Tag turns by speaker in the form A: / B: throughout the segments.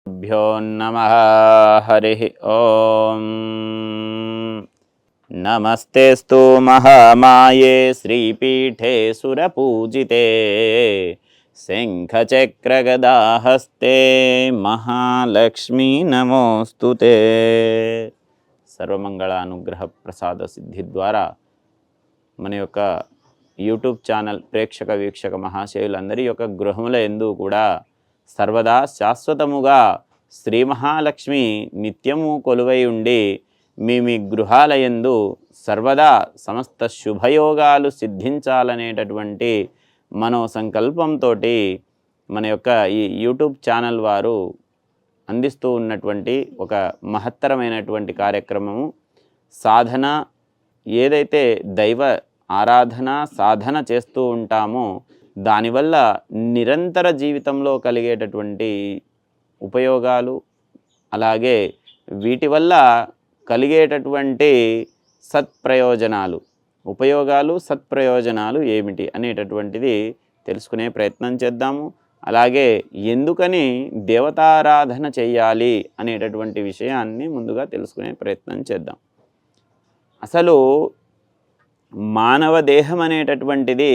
A: भ्यो नमः हरिः ओम। नमस्तेस्तु महामाये श्रीपीठे सुरपूजिते शंखचक्रगदाहस्ते महालक्ष्मी नमोस्तुते। सर्वमंगल अनुग्रह प्रसाद सिद्धि द्वारा मन యొక్క యూట్యూబ్ ఛానల్ ప్రేక్షక వీక్షక మహాశయులందరి యొక్క గృహముల యందు కూడా సర్వదా శాశ్వతముగా శ్రీ మహాలక్ష్మి నిత్యము కొలువై ఉండి మీ గృహాల యందు సర్వదా సమస్త శుభయోగాలు సిద్ధించాలనేటటువంటి మనో సంకల్పంతో మన యొక్క ఈ యూట్యూబ్ ఛానల్ వారు అందిస్తూ ఉన్నటువంటి ఒక మహత్తరమైనటువంటి కార్యక్రమము సాధన ఏదైతే దైవ ఆరాధన సాధన చేస్తూ ఉంటామో దానివల్ల నిరంతర జీవితంలో కలిగేటటువంటి ఉపయోగాలు అలాగే వీటి వల్ల కలిగేటటువంటి సత్ప్రయోజనాలు ఉపయోగాలు సత్ప్రయోజనాలు ఏమిటి అనేటటువంటిది తెలుసుకునే ప్రయత్నం చేద్దాము. అలాగే ఎందుకని దేవతారాధన చేయాలి అనేటటువంటి విషయాన్ని ముందుగా తెలుసుకునే ప్రయత్నం చేద్దాం. అసలు మానవ దేహం అనేటటువంటిది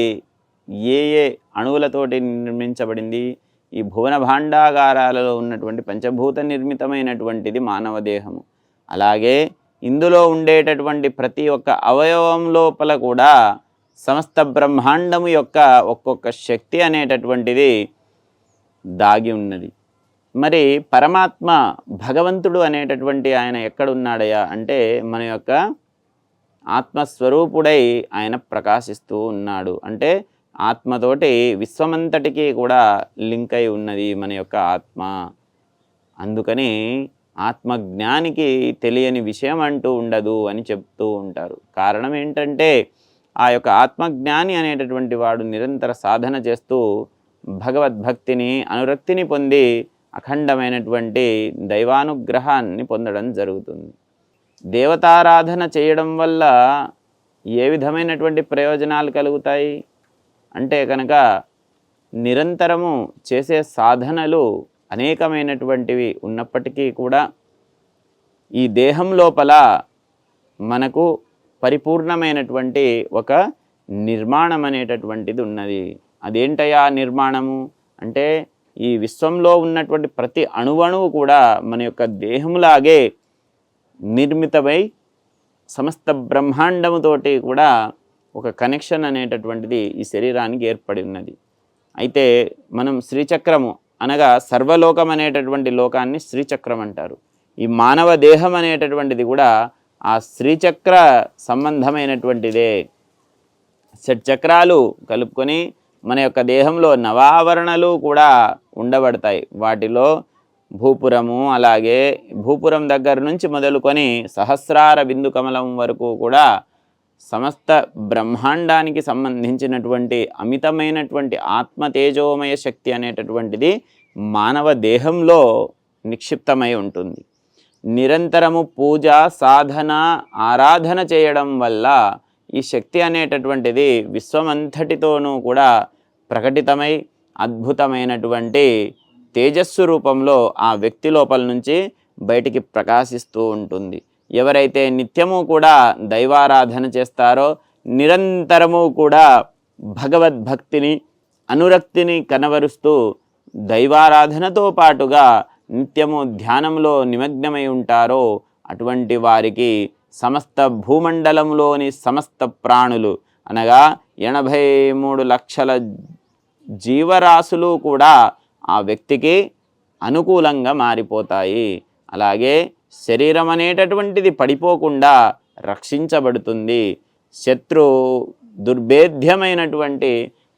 A: ఏ అణువులతోటి నిర్మించబడింది? ఈ భువన భాండాగారాలలో ఉన్నటువంటి పంచభూత నిర్మితమైనటువంటిది మానవ దేహము. అలాగే ఇందులో ఉండేటటువంటి ప్రతి ఒక్క అవయవం లోపల కూడా సమస్త బ్రహ్మాండము యొక్క ఒక్కొక్క శక్తి అనేటటువంటిది దాగి ఉన్నది. మరి పరమాత్మ భగవంతుడు అనేటటువంటి ఆయన ఎక్కడున్నాడయా అంటే మన యొక్క ఆత్మస్వరూపుడై ఆయన ప్రకాశిస్తూ ఉన్నాడు. అంటే ఆత్మతోటి విశ్వమంతటికి కూడా లింక్ అయి ఉన్నది మన యొక్క ఆత్మ. అందుకని ఆత్మజ్ఞానికి తెలియని విషయం అంటూ ఉండదు అని చెప్తూ ఉంటారు. కారణం ఏంటంటే ఆ యొక్క ఆత్మజ్ఞాని అనేటటువంటి వాడు నిరంతర సాధన చేస్తూ భగవద్భక్తిని అనురక్తిని పొంది అఖండమైనటువంటి దైవానుగ్రహాన్ని పొందడం జరుగుతుంది. దేవతారాధన చేయడం వల్ల ఏ విధమైనటువంటి ప్రయోజనాలు కలుగుతాయి అంటే కనుక నిరంతరము చేసే సాధనలు అనేకమైనటువంటివి ఉన్నప్పటికీ కూడా ఈ దేహం లోపల మనకు పరిపూర్ణమైనటువంటి ఒక నిర్మాణం అనేటటువంటిది ఉన్నది. అదేంటయా నిర్మాణము అంటే ఈ విశ్వంలో ఉన్నటువంటి ప్రతి అణువణువు కూడా మన యొక్క దేహంలాగే నిర్మితమై సమస్త బ్రహ్మాండముతోటి కూడా ఒక కనెక్షన్ అనేటటువంటిది ఈ శరీరానికి ఏర్పడి ఉన్నది. అయితే మనం శ్రీచక్రము అనగా సర్వలోకం అనేటటువంటి లోకాన్ని శ్రీచక్రం అంటారు. ఈ మానవ దేహం అనేటటువంటిది కూడా ఆ శ్రీచక్ర సంబంధమైనటువంటిదే. షట్చక్రాలు కలుపుకొని మన యొక్క దేహంలో నవావరణలు కూడా ఉండబడతాయి. వాటిలో భూపురము అలాగే భూపురం దగ్గర నుంచి మొదలుకొని సహస్రార బిందు కమలం వరకు కూడా సమస్త బ్రహ్మాండానికి సంబంధించినటువంటి అమితమైనటువంటి ఆత్మ తేజోమయ శక్తి అనేటటువంటిది మానవ దేహంలో నిక్షిప్తమై ఉంటుంది. నిరంతరము పూజ సాధన ఆరాధన చేయడం వల్ల ఈ శక్తి అనేటటువంటిది విశ్వమంతటితోనూ కూడా ప్రకటితమై అద్భుతమైనటువంటి తేజస్సు రూపంలో ఆ వ్యక్తి లోపల నుంచి బయటికి ప్రకాశిస్తూ ఉంటుంది. ఎవరైతే నిత్యము కూడా దైవారాధన చేస్తారో నిరంతరము కూడా భగవద్భక్తిని అనురక్తిని కనబరుస్తూ దైవారాధనతో పాటుగా నిత్యము ధ్యానంలో నిమగ్నమై ఉంటారో అటువంటి వారికి సమస్త భూమండలంలోని సమస్త ప్రాణులు అనగా 83 లక్షల జీవరాశులు కూడా ఆ వ్యక్తికి అనుకూలంగా మారిపోతాయి. అలాగే శరీరం అనేటటువంటిది పడిపోకుండా రక్షించబడుతుంది. శత్రు దుర్భేద్యమైనటువంటి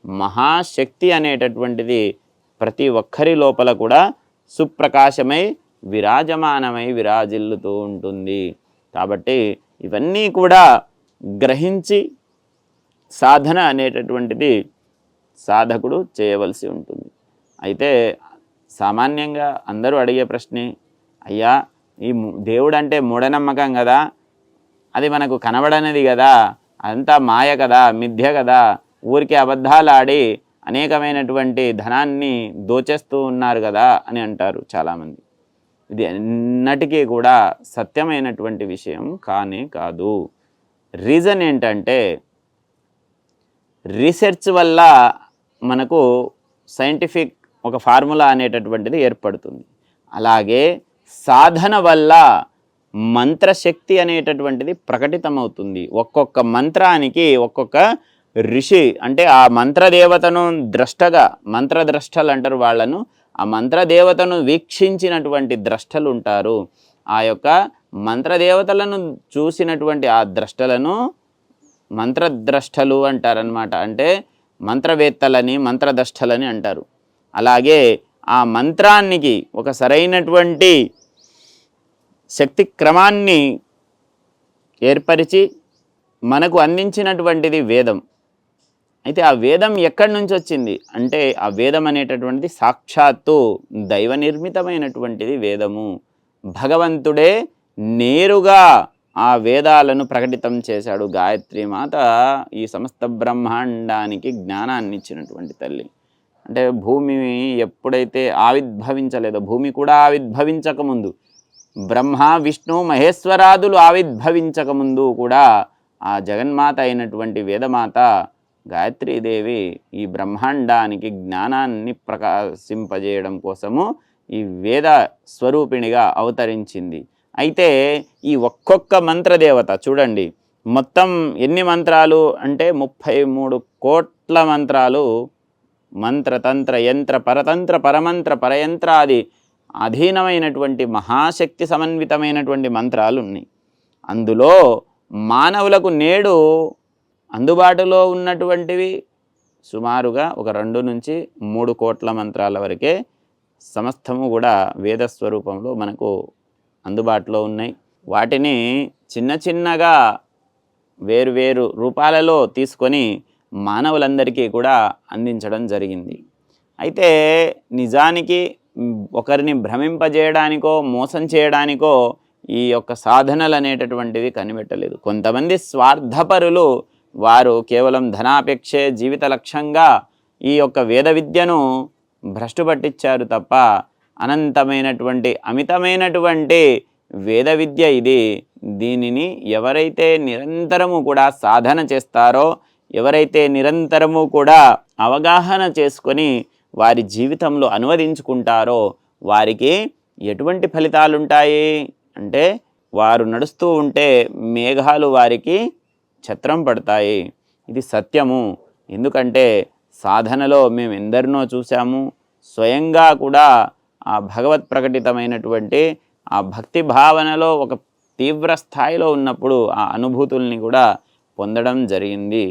A: మహాశక్తి అనేటటువంటిది ప్రతి ఒక్కరి లోపల కూడా సుప్రకాశమై విరాజమానమై విరాజిల్లుతూ ఉంటుంది. కాబట్టి ఇవన్నీ కూడా గ్రహించి సాధన అనేటటువంటిది సాధకుడు చేయవలసి ఉంటుంది. అయితే సామాన్యంగా అందరూ అడిగే ప్రశ్నే, అయ్యా ఈ దేవుడు అంటే మూఢనమ్మకం కదా, అది మనకు కనబడనిది కదా, అదంతా మాయ కదా, మిథ్య కదా, ఊరికే అబద్ధాలు ఆడి అనేకమైనటువంటి ధనాన్ని దోచేస్తూ ఉన్నారు కదా అని అంటారు చాలామంది. ఇది ఎన్నటికీ కూడా సత్యమైనటువంటి విషయం కానే కాదు. రీజన్ ఏంటంటే రీసెర్చ్ వల్ల మనకు సైంటిఫిక్ ఒక ఫార్ములా అనేటటువంటిది ఏర్పడుతుంది. అలాగే సాధన వల్ల మంత్రశక్తి అనేటటువంటిది ప్రకటితమవుతుంది. ఒక్కొక్క మంత్రానికి ఒక్కొక్క ఋషి అంటే ఆ మంత్రదేవతను ద్రష్టగా, మంత్రద్రష్టలు అంటారు వాళ్ళను, ఆ మంత్రదేవతను వీక్షించినటువంటి ద్రష్టలు ఉంటారు. ఆ యొక్క మంత్రదేవతలను చూసినటువంటి ఆ ద్రష్టలను మంత్రద్రష్టలు అంటారనమాట. అంటే మంత్రవేత్తలని మంత్రద్రష్టలని అంటారు. అలాగే ఆ మంత్రానికి ఒక సరైనటువంటి శక్తి క్రమాన్ని ఏర్పరిచి మనకు అందించినటువంటిది వేదం. అయితే ఆ వేదం ఎక్కడి నుంచి వచ్చింది అంటే ఆ వేదం అనేటటువంటిది సాక్షాత్తు దైవ నిర్మితమైనటువంటిది వేదము. భగవంతుడే నేరుగా ఆ వేదాలను ప్రకటితం చేశాడు. గాయత్రి మాత ఈ సమస్త బ్రహ్మాండానికి జ్ఞానాన్ని ఇచ్చినటువంటి తల్లి. అంటే భూమి ఎప్పుడైతే ఆవిర్భవించలేదో, భూమి కూడా ఆవిర్భవించకముందు, బ్రహ్మ విష్ణు మహేశ్వరాదులు ఆవిర్భవించకముందు కూడా ఆ జగన్మాత అయినటువంటి వేదమాత గాయత్రీదేవి ఈ బ్రహ్మాండానికి జ్ఞానాన్ని ప్రకాశింపజేయడం కోసము ఈ వేద స్వరూపిణిగా అవతరించింది. అయితే ఈ ఒక్కొక్క మంత్రదేవత చూడండి, మొత్తం ఎన్ని మంత్రాలు అంటే 33 కోట్ల మంత్రాలు, మంత్రతంత్ర యంత్ర పరతంత్ర పరమంత్ర పరయంత్రాది అధీనమైనటువంటి మహాశక్తి సమన్వితమైనటువంటి మంత్రాలు ఉన్నాయి. అందులో మానవులకు నేడు అందుబాటులో ఉన్నటువంటివి సుమారుగా ఒక 2 నుంచి 3 కోట్ల మంత్రాల వరకే సమస్తము కూడా వేద స్వరూపంలో మనకు అందుబాటులో ఉన్నాయి. వాటిని చిన్న చిన్నగా వేరు రూపాలలో తీసుకొని మానవులందరికీ కూడా అందించడం జరిగింది. అయితే నిజానికి ఒకరిని భ్రమింపజేయడానికో మోసం చేయడానికో ఈ యొక్క సాధనలు అనేటటువంటివి కనిపెట్టలేదు. కొంతమంది స్వార్థపరులు వారు కేవలం ధనాపేక్షే జీవిత లక్ష్యంగా ఈ యొక్క వేద విద్యను భ్రష్టు పట్టించారు తప్ప అనంతమైనటువంటి అమితమైనటువంటి వేద విద్య ఇది. దీనిని ఎవరైతే నిరంతరము కూడా సాధన చేస్తారో, ఎవరైతే నిరంతరము కూడా అవగాహన చేసుకొని వారి జీవితంలో అనువదించుకుంటారో వారికి ఎటువంటి ఫలితాలు ఉంటాయి అంటే వారు నడుస్తూ ఉంటే మేఘాలు వారికి ఛత్రం పడతాయి. ఇది సత్యము. ఎందుకంటే సాధనలో మేము ఎందరినో చూసాము. స్వయంగా కూడా ఆ భగవత్ ప్రకటితమైనటువంటి ఆ భక్తి భావనలో ఒక తీవ్ర స్థాయిలో ఉన్నప్పుడు ఆ అనుభూతుల్ని కూడా పొందడం జరిగింది.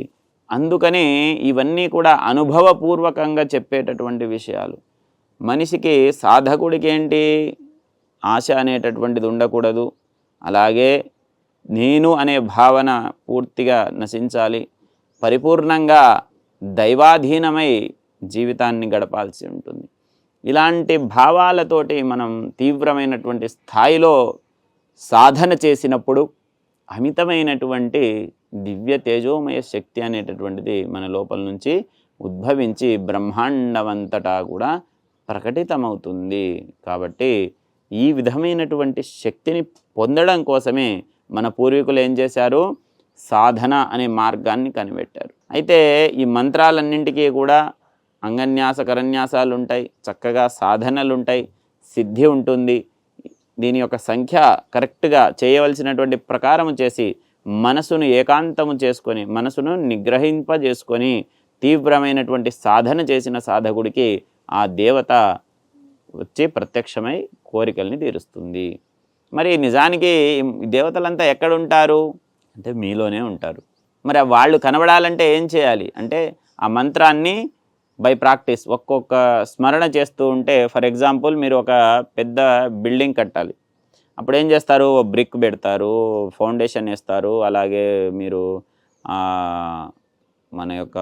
A: అందుకని ఇవన్నీ కూడా అనుభవపూర్వకంగా చెప్పేటటువంటి విషయాలు. మనిషికి సాధకుడికి ఏంటి, ఆశ అనేటటువంటిది ఉండకూడదు. అలాగే నేను అనే భావన పూర్తిగా నశించాలి. పరిపూర్ణంగా దైవాధీనమై జీవితాన్ని గడపాల్సి ఉంటుంది. ఇలాంటి భావాలతోటి మనం తీవ్రమైనటువంటి స్థాయిలో సాధన చేసినప్పుడు అమితమైనటువంటి దివ్య తేజోమయ శక్తి అనేటటువంటిది మన లోపల నుంచి ఉద్భవించి బ్రహ్మాండమంతటా కూడా ప్రకటితమవుతుంది. కాబట్టి ఈ విధమైనటువంటి శక్తిని పొందడం కోసమే మన పూర్వీకులు ఏం చేశారు, సాధన అనే మార్గాన్ని కనిపెట్టారు. అయితే ఈ మంత్రాలన్నింటికీ కూడా అంగన్యాస కరన్యాసాలు ఉంటాయి, చక్కగా సాధనలు ఉంటాయి, సిద్ధి ఉంటుంది. దీని యొక్క సంఖ్య కరెక్ట్గా చేయవలసినటువంటి ప్రకారము చేసి మనసును ఏకాంతము చేసుకొని మనసును నిగ్రహింపజేసుకొని తీవ్రమైనటువంటి సాధన చేసిన సాధకుడికి ఆ దేవత వచ్చి ప్రత్యక్షమై కోరికల్ని తీరుస్తుంది. మరి నిజానికి దేవతలంతా ఎక్కడ ఉంటారు అంటే మీలోనే ఉంటారు. మరి వాళ్ళు కనబడాలంటే ఏం చేయాలి అంటే ఆ మంత్రాన్ని బై ప్రాక్టీస్ ఒక్కొక్క స్మరణ చేస్తూ ఉంటే, ఫర్ ఎగ్జాంపుల్ మీరు ఒక పెద్ద బిల్డింగ్ కట్టాలి. అప్పుడు ఏం చేస్తారు, బ్రిక్ పెడతారు, ఫౌండేషన్ వేస్తారు, అలాగే మీరు మన యొక్క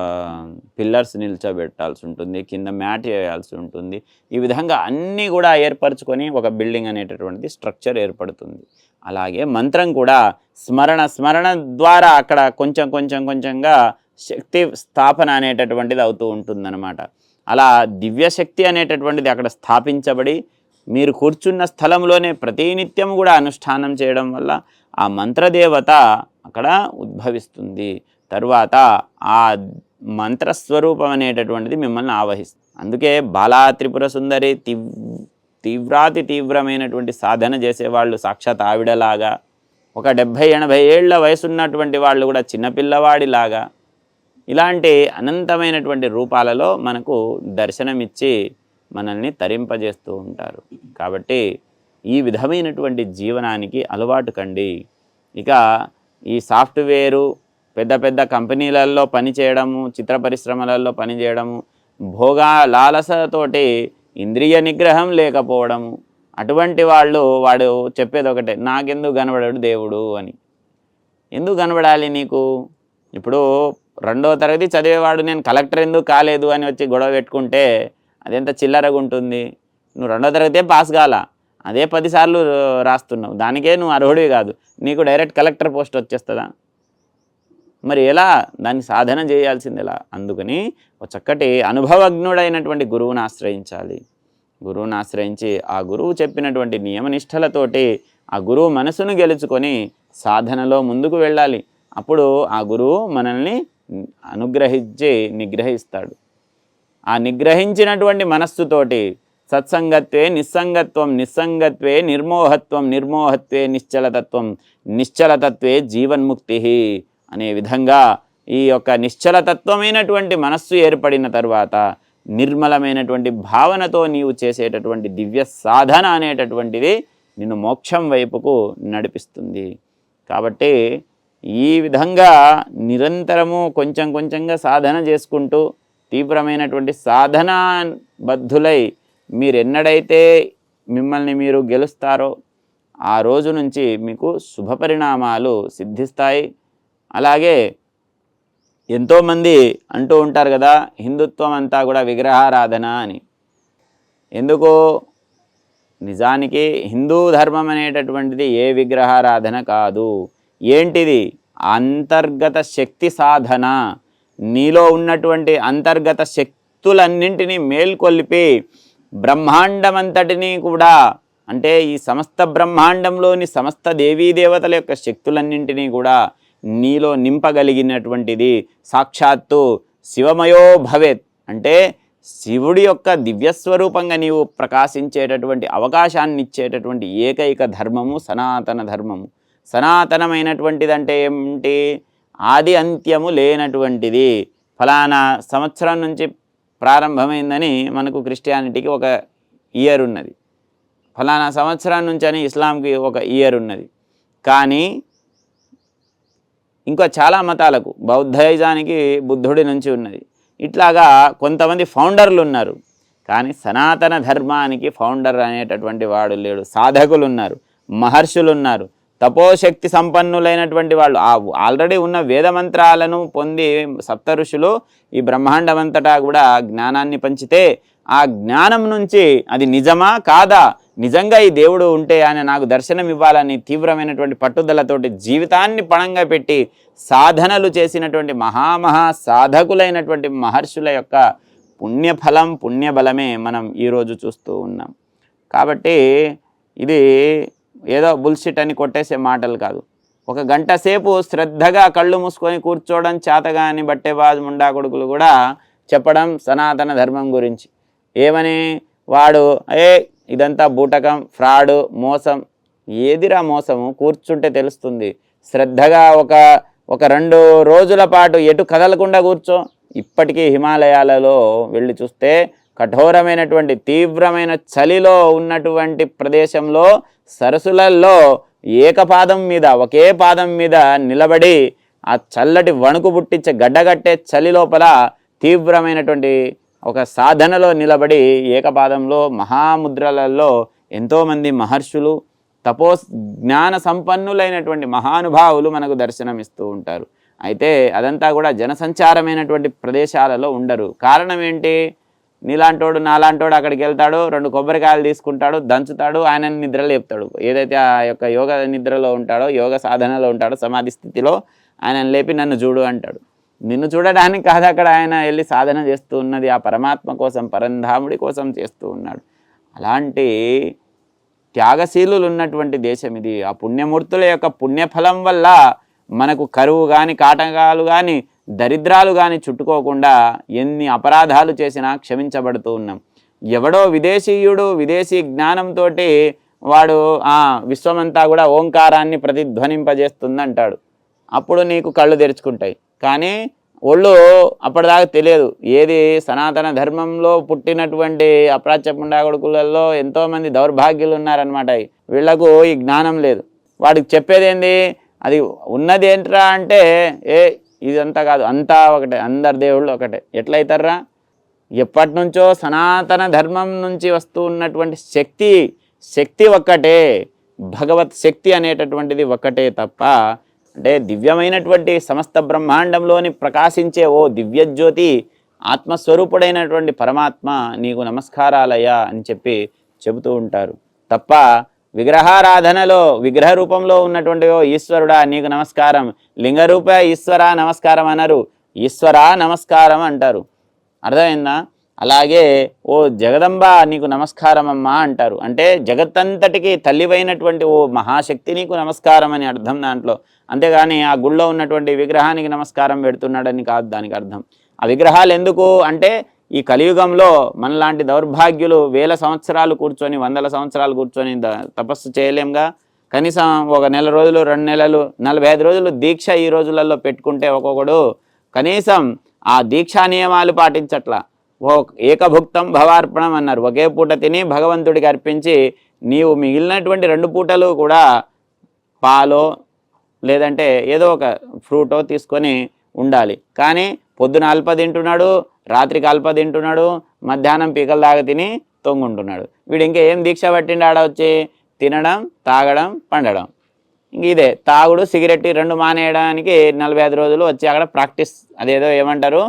A: పిల్లర్స్ నిల్చోబెట్టాల్సి ఉంటుంది, కింద మ్యాట్ వేయాల్సి ఉంటుంది. ఈ విధంగా అన్నీ కూడా ఏర్పరచుకొని ఒక బిల్డింగ్ అనేటటువంటిది స్ట్రక్చర్ ఏర్పడుతుంది. అలాగే మంత్రం కూడా స్మరణ ద్వారా అక్కడ కొంచెంగా శక్తి స్థాపన అనేటటువంటిది అవుతూ ఉంటుందన్నమాట. అలా దివ్యశక్తి అనేటటువంటిది అక్కడ స్థాపించబడి మీరు కూర్చున్న స్థలంలోనే ప్రతినిత్యం కూడా అనుష్ఠానం చేయడం వల్ల ఆ మంత్రదేవత అక్కడ ఉద్భవిస్తుంది. తరువాత ఆ మంత్రస్వరూపం అనేటటువంటిది మిమ్మల్ని ఆవహిస్తుంది. అందుకే బాలా త్రిపుర సుందరి తీవ్రాతి తీవ్రమైనటువంటి సాధన చేసేవాళ్ళు సాక్షాత్ ఆవిడలాగా, ఒక 70-80 ఏళ్ల వయసున్నటువంటి వాళ్ళు కూడా చిన్నపిల్లవాడిలాగా, ఇలాంటి అనంతమైనటువంటి రూపాలలో మనకు దర్శనమిచ్చి మనల్ని తరింపజేస్తూ ఉంటారు. కాబట్టి ఈ విధమైనటువంటి జీవనానికి అలవాటు కండి. ఇక ఈ సాఫ్ట్వేరు పెద్ద పెద్ద కంపెనీలలో పనిచేయడము, చిత్ర పరిశ్రమలలో పనిచేయడము, భోగా లాలసతోటి ఇంద్రియ నిగ్రహం లేకపోవడము, అటువంటి వాడు చెప్పేది ఒకటే, నాకెందుకు కనబడాడు దేవుడు అని. ఎందుకు కనబడాలి నీకు? ఇప్పుడు 2వ తరగతి చదివేవాడు నేను కలెక్టర్ ఎందుకు కాలేదు అని వచ్చి గొడవ పెట్టుకుంటే అదెంత చిల్లరగా ఉంటుంది. నువ్వు 2వ తరగతే పాస్ కాల, అదే 10 సార్లు రాస్తున్నావు, దానికే నువ్వు అర్హుడివి కాదు, నీకు డైరెక్ట్ కలెక్టర్ పోస్ట్ వచ్చేస్తుందా? మరి ఎలా? దాన్ని సాధన చేయాల్సింది ఎలా? అందుకని ఒక చక్కటి అనుభవజ్ఞుడైనటువంటి గురువుని ఆశ్రయించాలి. గురువుని ఆశ్రయించి ఆ గురువు చెప్పినటువంటి నియమనిష్టలతోటి ఆ గురువు మనసును గెలుచుకొని సాధనలో ముందుకు వెళ్ళాలి. అప్పుడు ఆ గురువు మనల్ని అనుగ్రహించి నిగ్రహిస్తాడు. ఆ నిగ్రహించినటువంటి మనస్సుతోటి సత్సంగత్వే నిస్సంగత్వం, నిస్సంగత్వే నిర్మోహత్వం, నిర్మోహత్వే నిశ్చలతత్వం, నిశ్చలతత్వే జీవన్ముక్తి అనే విధంగా ఈ యొక్క నిశ్చలతత్వమైనటువంటి మనస్సు ఏర్పడిన తరువాత నిర్మలమైనటువంటి భావనతో నీవు చేసేటటువంటి దివ్య సాధన అనేటటువంటిది నిన్ను మోక్షం వైపుకు నడిపిస్తుంది. కాబట్టి ఈ విధంగా నిరంతరము కొంచెం కొంచెంగా సాధన చేసుకుంటూ తీవ్రమైనటువంటి సాధనా బద్ధులై మీరెన్నడైతే మిమ్మల్ని మీరు గెలుస్తారో ఆ రోజు నుంచి మీకు శుభపరిణామాలు సిద్ధిస్తాయి. అలాగే ఎంతోమంది అంటూ ఉంటారు కదా, హిందుత్వం అంతా కూడా విగ్రహారాధన అని. ఎందుకు? నిజానికి హిందూ ధర్మం అనేటటువంటిది ఏ విగ్రహారాధన కాదు. ఏంటిది? అంతర్గత శక్తి సాధన. నీలో ఉన్నటువంటి అంతర్గత శక్తులన్నింటినీ మేల్కొల్పి బ్రహ్మాండమంతటినీ కూడా, అంటే ఈ సమస్త బ్రహ్మాండంలోని సమస్త దేవీదేవతల యొక్క శక్తులన్నింటినీ కూడా నీలో నింపగలిగినటువంటిది సాక్షాత్తు శివమయో భవేత్. అంటే శివుడి యొక్క దివ్యస్వరూపంగా నీవు ప్రకాశించేటటువంటి అవకాశాన్ని ఇచ్చేటటువంటి ఏకైక ధర్మము సనాతన ధర్మము. సనాతనమైనటువంటిది అంటే ఏమిటి? ఆది అంత్యము లేనటువంటిది. ఫలానా సంవత్సరం నుంచి ప్రారంభమైందని మనకు క్రిస్టియానిటీకి ఒక ఇయర్ ఉన్నది, ఫలానా సంవత్సరం నుంచి అని ఇస్లాంకి ఒక ఇయర్ ఉన్నది. కానీ ఇంకా చాలా మతాలకు, బౌద్ధయిజానికి బుద్ధుడి నుంచి ఉన్నది. ఇట్లాగా కొంతమంది ఫౌండర్లు ఉన్నారు. కానీ సనాతన ధర్మానికి ఫౌండర్ అనేటటువంటి వాడు లేడు. సాధకులు ఉన్నారు, మహర్షులు ఉన్నారు, తపోశక్తి సంపన్నులైనటువంటి వాళ్ళు. ఆల్రెడీ ఉన్న వేదమంత్రాలను పొంది సప్త ఋషులు ఈ బ్రహ్మాండమంతటా కూడా జ్ఞానాన్ని పంచితే ఆ జ్ఞానం నుంచి అది నిజమా కాదా, నిజంగా ఈ దేవుడు ఉంటే ఆయన నాకు దర్శనం ఇవ్వాలని తీవ్రమైనటువంటి పట్టుదలతోటి జీవితాన్ని పణంగా పెట్టి సాధనలు చేసినటువంటి మహామహా సాధకులైనటువంటి మహర్షుల యొక్క పుణ్యఫలం, పుణ్యబలమే మనం ఈరోజు చూస్తూ ఉన్నాం. కాబట్టి ఇది ఏదో బుల్షిట్ అని కొట్టేసే మాటలు కాదు. ఒక గంట సేపు శ్రద్ధగా కళ్ళు మూసుకొని కూర్చోవడం చేతగాని బట్టేబాజు ముండా కొడుకులు కూడా చెప్పడం సనాతన ధర్మం గురించి. ఏమని? వాడు ఇదంతా బూటకం, ఫ్రాడు, మోసం. ఏదిరా మోసము? కూర్చుంటే తెలుస్తుంది. శ్రద్ధగా ఒక 2 రోజుల పాటు ఎటు కదలకుండా కూర్చో. ఇప్పటికీ హిమాలయాలలో వెళ్ళి చూస్తే కఠోరమైనటువంటి తీవ్రమైన చలిలో ఉన్నటువంటి ప్రదేశంలో సరస్సులలో ఏకపాదం మీద, ఒకే పాదం మీద నిలబడి ఆ చల్లటి వణుకు పుట్టించే గడ్డగట్టే చలి లోపల తీవ్రమైనటువంటి ఒక సాధనలో నిలబడి ఏకపాదంలో మహాముద్రలలో ఎంతోమంది మహర్షులు, తపో జ్ఞాన సంపన్నులైనటువంటి మహానుభావులు మనకు దర్శనమిస్తూ ఉంటారు. అయితే అదంతా కూడా జనసంచారమైనటువంటి ప్రదేశాలలో ఉండరు. కారణం ఏంటి? నీలాంటోడు నాలాంటోడు అక్కడికి వెళ్తాడు, 2 కొబ్బరికాయలు తీసుకుంటాడు, దంచుతాడు, ఆయన నిద్రలో లేపుతాడు. ఏదైతే ఆ యొక్క యోగ నిద్రలో ఉంటాడో, యోగ సాధనలో ఉంటాడో, సమాధి స్థితిలో ఆయనను లేపి నన్ను చూడు అంటాడు. నిన్ను చూడడానికి కాదు అక్కడ ఆయన వెళ్ళి సాధన చేస్తూ ఉన్నది, ఆ పరమాత్మ కోసం, పరంధాముడి కోసం చేస్తూ ఉన్నాడు. అలాంటి త్యాగశీలులు ఉన్నటువంటి దేశం ఇది. ఆ పుణ్యమూర్తుల యొక్క పుణ్యఫలం వల్ల మనకు కరువు కానీ, కాటకాలు కానీ, దరిద్రాలు కానీ చుట్టుకోకుండా ఎన్ని అపరాధాలు చేసినా క్షమించబడుతూ ఉన్నాం. ఎవడో విదేశీయుడు విదేశీ జ్ఞానంతో వాడు విశ్వమంతా కూడా ఓంకారాన్ని ప్రతిధ్వనింపజేస్తుంది అంటాడు. అప్పుడు నీకు కళ్ళు తెరుచుకుంటాయి. కానీ ఒళ్ళు అప్పటిదాకా తెలియదు. ఏది సనాతన ధర్మంలో పుట్టినటువంటి అప్రాచ్య పుండాకొడుకులలో ఎంతోమంది దౌర్భాగ్యులు ఉన్నారనమాట. వీళ్లకు ఈ జ్ఞానం లేదు. వాడికి చెప్పేది ఏంది? అది ఉన్నది ఏంట్రా అంటే, ఇదంతా కాదు, అంతా ఒకటే, అందరు దేవుళ్ళు ఒకటే. ఎట్లయితారా? ఎప్పటి నుంచో సనాతన ధర్మం నుంచి వస్తూ ఉన్నటువంటి శక్తి ఒక్కటే, భగవత్ శక్తి అనేటటువంటిది ఒక్కటే తప్ప, అంటే దివ్యమైనటువంటి సమస్త బ్రహ్మాండంలోని ప్రకాశించే ఓ దివ్యజ్యోతి ఆత్మస్వరూపుడైనటువంటి పరమాత్మ నీకు నమస్కారాలయ్యా అని చెప్పి చెబుతూ ఉంటారు తప్ప, విగ్రహారాధనలో విగ్రహ రూపంలో ఉన్నటువంటి ఓ ఈశ్వరుడా నీకు నమస్కారం, లింగరూప ఈశ్వర నమస్కారం అనరు, ఈశ్వరా నమస్కారం అంటారు. అర్థమైందా? అలాగే ఓ జగదంబ నీకు నమస్కారం అమ్మా అంటారు. అంటే జగత్తంతటికి తల్లివైనటువంటి ఓ మహాశక్తి నీకు నమస్కారం అని అర్థం దాంట్లో. అంతేగాని ఆ గుళ్ళో ఉన్నటువంటి విగ్రహానికి నమస్కారం పెడుతున్నాడని కాదు దానికి అర్థం. ఆ విగ్రహాలు ఎందుకు అంటే, ఈ కలియుగంలో మనలాంటి దౌర్భాగ్యులు వేల సంవత్సరాలు కూర్చొని, వందల సంవత్సరాలు కూర్చొని తపస్సు చేయలేంగా. కనీసం ఒక నెల రోజులు, 2 నెలలు, 45 రోజులు దీక్ష ఈ రోజులలో పెట్టుకుంటే ఒక్కొక్కడు కనీసం ఆ దీక్షా నియమాలు పాటించట్లా. ఏకభుక్తం భవార్పణం అన్నారు. ఒకే పూట తిని భగవంతుడికి అర్పించి నీవు మిగిలినటువంటి 2 పూటలు కూడా పాలో లేదంటే ఏదో ఒక ఫ్రూటో తీసుకొని ఉండాలి. కానీ పొద్దున అల్ప తింటున్నాడు, రాత్రికి అల్ప తింటున్నాడు, మధ్యాహ్నం పీకల దాకా తిని తొంగుంటున్నాడు. వీడు ఇంకా ఏం దీక్ష పట్టిండి? ఆడ వచ్చి తినడం, తాగడం, పండడం. ఇంక ఇదే తాగుడు, సిగరెట్ 2 మానేయడానికి 45 రోజులు వచ్చి అక్కడ ప్రాక్టీస్, అదేదో ఏమంటారు,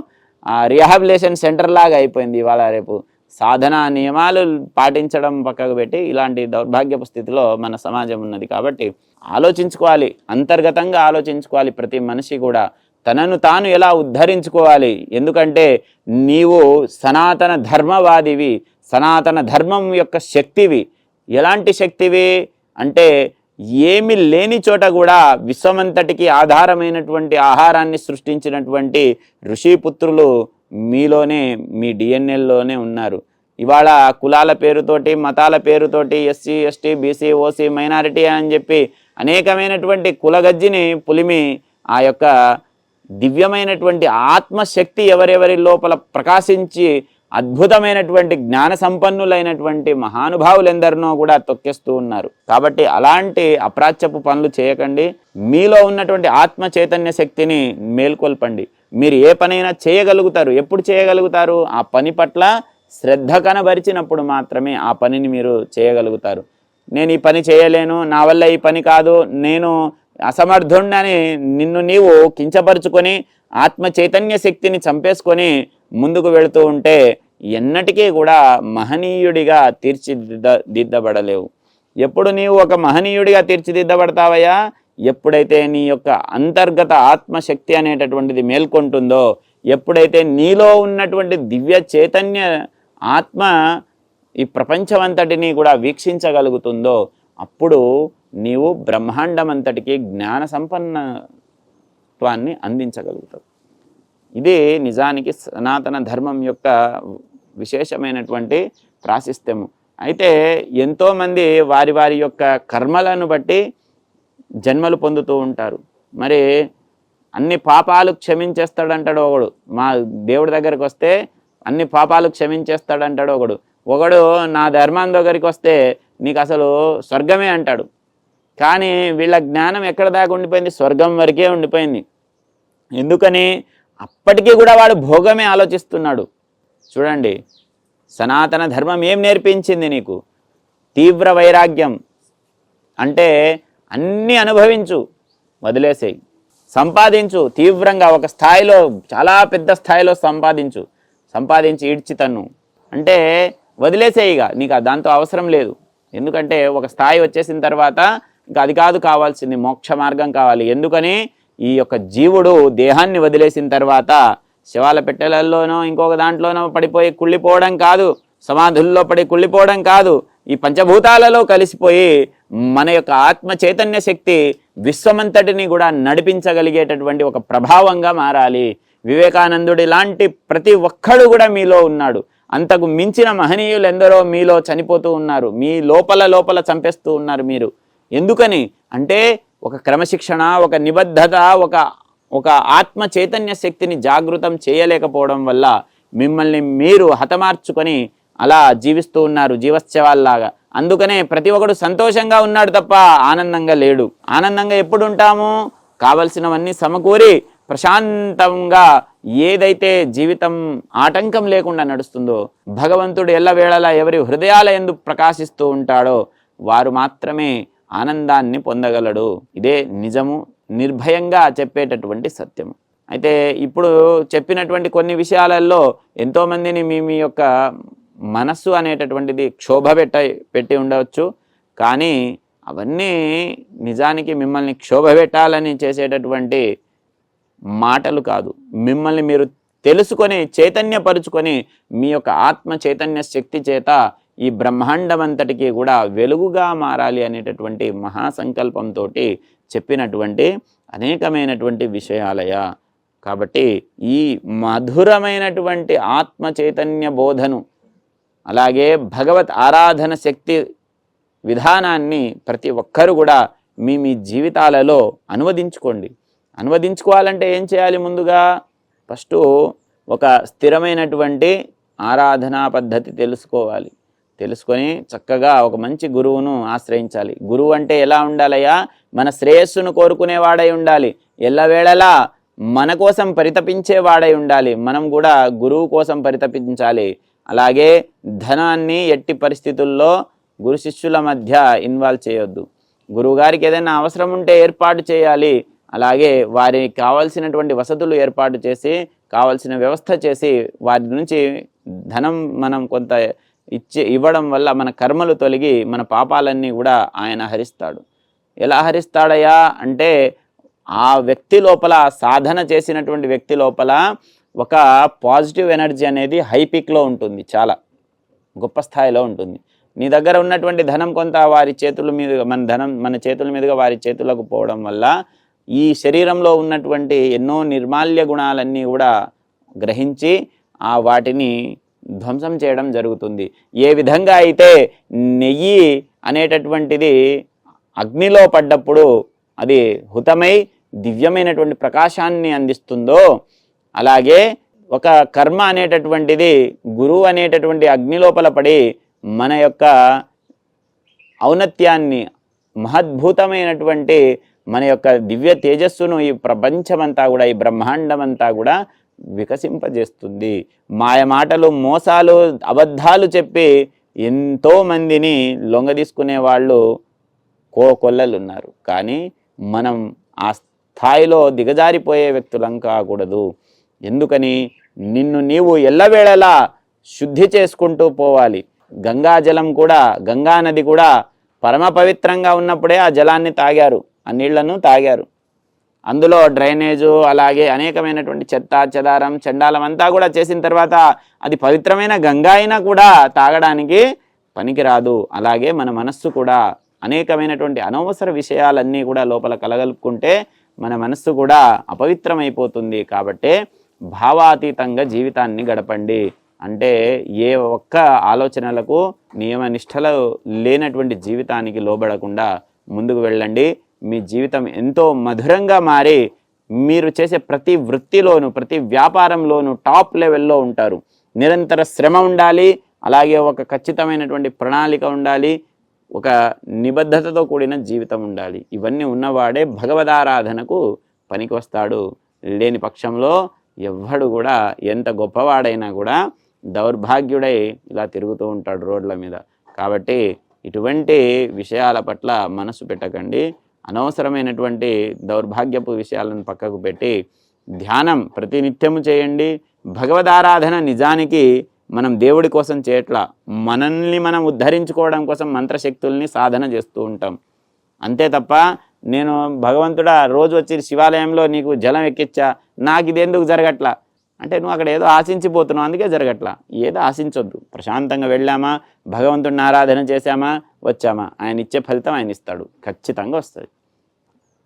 A: రిహాబిలేషన్ సెంటర్ లాగా అయిపోయింది ఇవాళ రేపు. సాధన నియమాలు పాటించడం పక్కకు పెట్టి ఇలాంటి దౌర్భాగ్యపు స్థితిలో మన సమాజం ఉన్నది. కాబట్టి ఆలోచించుకోవాలి, అంతర్గతంగా ఆలోచించుకోవాలి. ప్రతి మనిషి కూడా తనను తాను ఎలా ఉద్ధరించుకోవాలి. ఎందుకంటే నీవు సనాతన ధర్మవాదివి, సనాతన ధర్మం యొక్క శక్తివి. ఎలాంటి శక్తివి అంటే, ఏమి లేని చోట కూడా విశ్వమంతటికి ఆధారమైనటువంటి ఆహారాన్ని సృష్టించినటువంటి ఋషిపుత్రులు మీలోనే, మీ డిఎన్ఏలోనే ఉన్నారు. ఇవాళ కులాల పేరుతోటి, మతాల పేరుతోటి SC, ST, BC, OC, minority అని చెప్పి అనేకమైనటువంటి కులగజ్జిని పులిమి ఆ యొక్క దివ్యమైనటువంటి ఆత్మశక్తి ఎవరెవరి లోపల ప్రకాశించి అద్భుతమైనటువంటి జ్ఞాన సంపన్నులైనటువంటి మహానుభావులెందరినో కూడా తొక్కేస్తూ ఉన్నారు. కాబట్టి అలాంటి అప్రాచ్యపు పనులు చేయకండి. మీలో ఉన్నటువంటి ఆత్మ చైతన్య శక్తిని మేల్కొల్పండి. మీరు ఏ పనైనా చేయగలుగుతారు. ఎప్పుడు చేయగలుగుతారు? ఆ పని పట్ల శ్రద్ధ కనబరిచినప్పుడు మాత్రమే ఆ పనిని మీరు చేయగలుగుతారు. నేను ఈ పని చేయలేను, నా వల్ల ఈ పని కాదు, నేను అసమర్థుణ్ణని నిన్ను నీవు కించపరుచుకొని ఆత్మ చైతన్య శక్తిని చంపేసుకొని ముందుకు వెళుతూ ఉంటే ఎన్నటికీ కూడా మహనీయుడిగా తీర్చిదిద్దబడలేవు. ఎప్పుడు నీవు ఒక మహనీయుడిగా తీర్చిదిద్దబడతావయ్యా? ఎప్పుడైతే నీ యొక్క అంతర్గత ఆత్మశక్తి అనేటటువంటిది మేల్కొంటుందో, ఎప్పుడైతే నీలో ఉన్నటువంటి దివ్య చైతన్య ఆత్మ ఈ ప్రపంచమంతటిని కూడా వీక్షించగలుగుతుందో, అప్పుడు నీవు బ్రహ్మాండమంతటికి జ్ఞాన సంపన్నత్వాన్ని అందించగలుగుతావు. ఇది నిజానికి సనాతన ధర్మం యొక్క విశేషమైనటువంటి ప్రాశస్త్యము. అయితే ఎంతోమంది వారి వారి యొక్క కర్మలను బట్టి జన్మలు పొందుతూ ఉంటారు. మరి అన్ని పాపాలు క్షమించేస్తాడంటాడు ఒకడు. మా దేవుడి దగ్గరికి వస్తే అన్ని పాపాలు క్షమించేస్తాడంటాడు ఒకడు నా ధర్మం దగ్గరికి వస్తే నీకు అసలు స్వర్గమే అంటాడు. కానీ వీళ్ళ జ్ఞానం ఎక్కడ దాకా ఉండిపోయింది? స్వర్గం వరకే ఉండిపోయింది. ఎందుకని? అప్పటికీ కూడా వాడు భోగమే ఆలోచిస్తున్నాడు. చూడండి, సనాతన ధర్మం ఏం నేర్పించింది నీకు? తీవ్ర వైరాగ్యం. అంటే అన్నీ అనుభవించు, వదిలేసేయి. సంపాదించు తీవ్రంగా, ఒక స్థాయిలో, చాలా పెద్ద స్థాయిలో సంపాదించి ఈడ్చితను అంటే వదిలేసేయిగా. నీకు దాంతో అవసరం లేదు. ఎందుకంటే ఒక స్థాయి వచ్చేసిన తర్వాత ఇంకా అది కాదు కావాల్సింది, మోక్ష మార్గం కావాలి. ఎందుకని? ఈ యొక్క జీవుడు దేహాన్ని వదిలేసిన తర్వాత శవాల పెట్టెలలోనో ఇంకొక దాంట్లోనో పడిపోయి కుళ్ళిపోవడం కాదు, సమాధుల్లో పడి కుళ్ళిపోవడం కాదు, ఈ పంచభూతాలలో కలిసిపోయి మన యొక్క ఆత్మ చైతన్య శక్తి విశ్వమంతటిని కూడా నడిపించగలిగేటటువంటి ఒక ప్రభావంగా మారాలి. వివేకానందుడి లాంటి ప్రతి ఒక్కడు కూడా మీలో ఉన్నాడు. అంతకు మించిన మహనీయులు ఎందరో మీలో చనిపోతూ ఉన్నారు, మీ లోపల చంపేస్తూ ఉన్నారు మీరు. ఎందుకని అంటే ఒక క్రమశిక్షణ, ఒక నిబద్ధత, ఒక ఆత్మ చైతన్య శక్తిని జాగృతం చేయలేకపోవడం వల్ల మిమ్మల్ని మీరు హతమార్చుకొని అలా జీవిస్తూ ఉన్నారు జీవశ్చవాల్లాగా. అందుకనే ప్రతి ఒక్కడు సంతోషంగా ఉన్నాడు తప్ప ఆనందంగా లేడు. ఆనందంగా ఎప్పుడు ఉంటాము? కావలసినవన్నీ సమకూరి ప్రశాంతంగా ఏదైతే జీవితం ఆటంకం లేకుండా నడుస్తుందో, భగవంతుడు ఎల్లవేళలా ఎవరి హృదయాల యందు ప్రకాశిస్తూ ఉంటాడో వారు మాత్రమే ఆనందాన్ని పొందగలడు. ఇదే నిజము, నిర్భయంగా చెప్పేటటువంటి సత్యము. అయితే ఇప్పుడు చెప్పినటువంటి కొన్ని విషయాలలో ఎంతోమందిని మీ యొక్క మనస్సు అనేటటువంటిది క్షోభ పెట్టి ఉండవచ్చు. కానీ అవన్నీ నిజానికి మిమ్మల్ని క్షోభ పెట్టాలని చేసేటటువంటి మాటలు కాదు. మిమ్మల్ని మీరు తెలుసుకొని చైతన్యపరుచుకొని మీ యొక్క ఆత్మ చైతన్య శక్తి చేత ఈ బ్రహ్మాండమంతటికి కూడా వెలుగుగా మారాలి అనేటటువంటి మహాసంకల్పంతో చెప్పినటువంటి అనేకమైనటువంటి విషయాలయ. కాబట్టి ఈ మధురమైనటువంటి ఆత్మ చైతన్య బోధను, అలాగే భగవత్ ఆరాధన శక్తి విధానాన్ని ప్రతి ఒక్కరు కూడా మీ జీవితాలలో అనువదించుకోండి. అనువదించుకోవాలంటే ఏం చేయాలి? ముందుగా ఫస్ట్ ఒక స్థిరమైనటువంటి ఆరాధనా పద్ధతి తెలుసుకోవాలి. తెలుసుకొని చక్కగా ఒక మంచి గురువును ఆశ్రయించాలి. గురువు అంటే ఎలా ఉండాలయ్యా? మన శ్రేయస్సును కోరుకునేవాడై ఉండాలి. ఎల్లవేళలా మన కోసం పరితపించేవాడై ఉండాలి. మనం కూడా గురువు కోసం పరితపించాలి. అలాగే ధనాన్ని ఎట్టి పరిస్థితుల్లో గురు శిష్యుల మధ్య ఇన్వాల్వ్ చేయొద్దు. గురువుగారికి ఏదైనా అవసరం ఉంటే ఏర్పాటు చేయాలి. అలాగే వారికి కావాల్సినటువంటి వసతులు ఏర్పాటు చేసి, కావాల్సిన వ్యవస్థ చేసి, వారి నుంచి ధనం మనం కొంత ఇవ్వడం వల్ల మన కర్మలు తొలగి మన పాపాలన్నీ కూడా ఆయన హరిస్తాడు. ఎలా హరిస్తాడయ్యా అంటే ఆ వ్యక్తి లోపల, సాధన చేసినటువంటి వ్యక్తి లోపల ఒక పాజిటివ్ ఎనర్జీ అనేది హై పీక్లో ఉంటుంది, చాలా గొప్ప స్థాయిలో ఉంటుంది. నీ దగ్గర ఉన్నటువంటి ధనం కొంత వారి చేతుల మీద, మన చేతుల మీదుగా వారి చేతులకు పోవడం వల్ల ఈ శరీరంలో ఉన్నటువంటి ఎన్నో నిర్మాల్య గుణాలన్నీ కూడా గ్రహించి వాటిని ధ్వంసం చేయడం జరుగుతుంది. ఏ విధంగా అయితే నెయ్యి అనేటటువంటిది అగ్నిలో పడ్డప్పుడు అది హుతమై దివ్యమైనటువంటి ప్రకాశాన్ని అందిస్తుందో, అలాగే ఒక కర్మ అనేటటువంటిది గురువు అనేటటువంటి అగ్ని లోపల పడి మన యొక్క ఔన్నత్యాన్ని, మహద్భుతమైనటువంటి మన యొక్క దివ్య తేజస్సును ఈ ప్రపంచమంతా కూడా, ఈ బ్రహ్మాండమంతా కూడా వికసింపజేస్తుంది. మాయ మాటలు, మోసాలు, అబద్ధాలు చెప్పి ఎంతోమందిని లొంగదీసుకునే వాళ్ళు కోకొల్లలు ఉన్నారు. కానీ మనం ఆ స్థాయిలో దిగజారిపోయే వ్యక్తులం కాకూడదు. ఎందుకని? నిన్ను నీవు ఎల్లవేళలా శుద్ధి చేసుకుంటూ పోవాలి. గంగాజలం కూడా, గంగా నది కూడా పరమ పవిత్రంగా ఉన్నప్పుడే ఆ జలాన్ని తాగారు, ఆ నీళ్లను తాగారు. అందులో డ్రైనేజు, అలాగే అనేకమైనటువంటి చెత్త చెదారం చండాలం అంతా కూడా చేసిన తర్వాత అది పవిత్రమైన గంగా అయినా కూడా తాగడానికి పనికిరాదు. అలాగే మన మనస్సు కూడా అనేకమైనటువంటి అనవసర విషయాలన్నీ కూడా లోపల కలగలుపుకుంటే మన మనస్సు కూడా అపవిత్రమైపోతుంది. కాబట్టి భావాతీతంగా జీవితాన్ని గడపండి. అంటే ఏ ఒక్క ఆలోచనలకు, నియమనిష్టలు లేనటువంటి జీవితానికి లోబడకుండా ముందుకు వెళ్ళండి. మీ జీవితం ఎంతో మధురంగా మారి మీరు చేసే ప్రతి వృత్తిలోనూ, ప్రతి వ్యాపారంలోనూ టాప్ లెవెల్లో ఉంటారు. నిరంతర శ్రమ ఉండాలి, అలాగే ఒక ఖచ్చితమైనటువంటి ప్రణాళిక ఉండాలి, ఒక నిబద్ధతతో కూడిన జీవితం ఉండాలి. ఇవన్నీ ఉన్నవాడే భగవదారాధనకు పనికి వస్తాడు. లేని పక్షంలో ఎవ్వడు కూడా ఎంత గొప్పవాడైనా కూడా దౌర్భాగ్యుడై ఇలా తిరుగుతూ ఉంటాడు రోడ్ల మీద. కాబట్టి ఇటువంటి విషయాల పట్ల మనసు పెట్టకండి. అనవసరమైనటువంటి దౌర్భాగ్యపు విషయాలను పక్కకు పెట్టి ధ్యానం ప్రతినిత్యము చేయండి. భగవదారాధన నిజానికి మనం దేవుడి కోసం చేయట్లా, మనల్ని మనం ఉద్ధరించుకోవడం కోసం మంత్రశక్తుల్ని సాధన చేస్తూ ఉంటాం. అంతే తప్ప నేను భగవంతుడా రోజు వచ్చి శివాలయంలో నీకు జలం ఎక్కిచ్చా, నాకు ఇదెందుకు జరగట్లా, అంటే నువ్వు అక్కడ ఏదో ఆశించిపోతున్నావు, అందుకే జరగట్లా. ఏదో ఆశించొద్దు. ప్రశాంతంగా వెళ్ళామా, భగవంతుడిని ఆరాధన చేశామా, వచ్చామా, ఆయన ఇచ్చే ఫలితం ఆయన ఇస్తాడు, ఖచ్చితంగా వస్తుంది.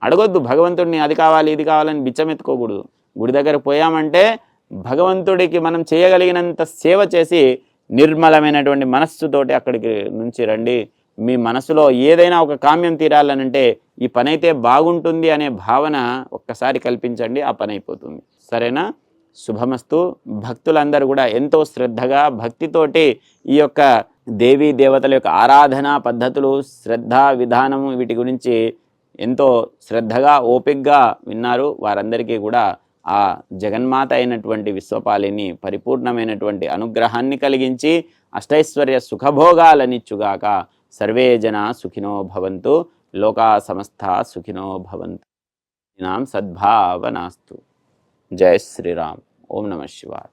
A: అడగొద్దు భగవంతుడిని అది కావాలి ఇది కావాలని బిచ్చమెత్తుకోకూడదు. గుడి దగ్గర పోయామంటే భగవంతుడికి మనం చేయగలిగినంత సేవ చేసి నిర్మలమైనటువంటి మనస్సుతోటి అక్కడికి నుంచి రండి. మీ మనసులో ఏదైనా ఒక కామ్యం తీరాలనంటే ఈ పని అయితే బాగుంటుంది అనే భావన ఒక్కసారి కల్పించండి, ఆ పని అయిపోతుంది. సరేనా? శుభమస్తు. భక్తులందరూ కూడా ఎంతో శ్రద్ధగా భక్తితోటి ఈ యొక్క దేవీ దేవతల యొక్క ఆరాధనా పద్ధతులు, శ్రద్ధ విధానము, వీటి గురించి ఎంతో శ్రద్ధగా ఓపికగా విన్నారు. వారందరికీ కూడా ఆ జగన్మాత అయినటువంటి విశ్వపాలిని పరిపూర్ణమైనటువంటి అనుగ్రహాన్ని కలిగించి అష్టైశ్వర్య సుఖభోగాలనిచ్చుగాక. సర్వే జనా సుఖినో భవంతు, లోకా సమస్తా సుఖినో భవంతు. నాం సద్భావనాస్తు. జై శ్రీరామ్. ఓం నమః శివాయ.